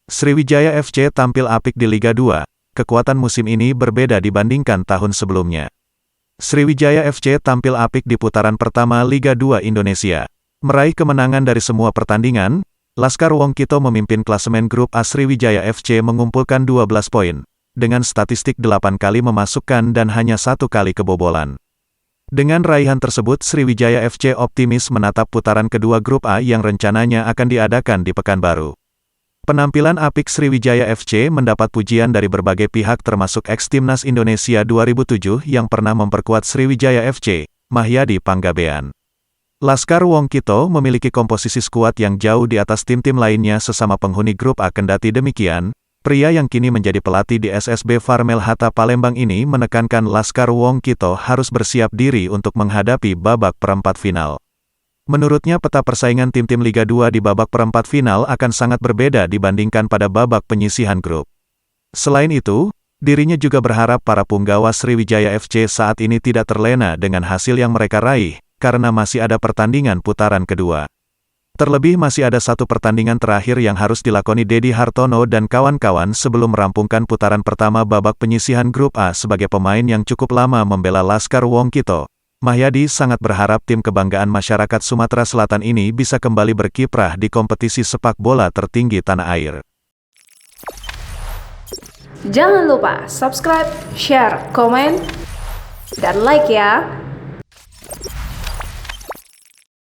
Sriwijaya FC tampil apik di Liga 2. Kekuatan musim ini berbeda dibandingkan tahun sebelumnya. Sriwijaya FC tampil apik di putaran pertama Liga 2 Indonesia. Meraih kemenangan dari semua pertandingan, Laskar Wongkito memimpin klasemen grup A. Sriwijaya FC mengumpulkan 12 poin, dengan statistik 8 kali memasukkan dan hanya 1 kali kebobolan. Dengan raihan tersebut Sriwijaya FC optimis menatap putaran kedua grup A yang rencananya akan diadakan di Pekanbaru. Penampilan apik Sriwijaya FC mendapat pujian dari berbagai pihak termasuk ex-timnas Indonesia 2007 yang pernah memperkuat Sriwijaya FC, Mahyadi Panggabean. Laskar Wongkito memiliki komposisi skuad yang jauh di atas tim-tim lainnya sesama penghuni grup A. Kendati demikian, pria yang kini menjadi pelatih di SSB Farmel Hatta Palembang ini menekankan Laskar Wongkito harus bersiap diri untuk menghadapi babak perempat final. Menurutnya peta persaingan tim-tim Liga 2 di babak perempat final akan sangat berbeda dibandingkan pada babak penyisihan grup. Selain itu, dirinya juga berharap para punggawa Sriwijaya FC saat ini tidak terlena dengan hasil yang mereka raih, karena masih ada pertandingan putaran kedua. Terlebih masih ada satu pertandingan terakhir yang harus dilakoni Dedi Hartono dan kawan-kawan sebelum merampungkan putaran pertama babak penyisihan grup A. Sebagai pemain yang cukup lama membela Laskar Wongkito, Mahyadi sangat berharap tim kebanggaan masyarakat Sumatera Selatan ini bisa kembali berkiprah di kompetisi sepak bola tertinggi tanah air. Jangan lupa subscribe, share, komen, dan like ya!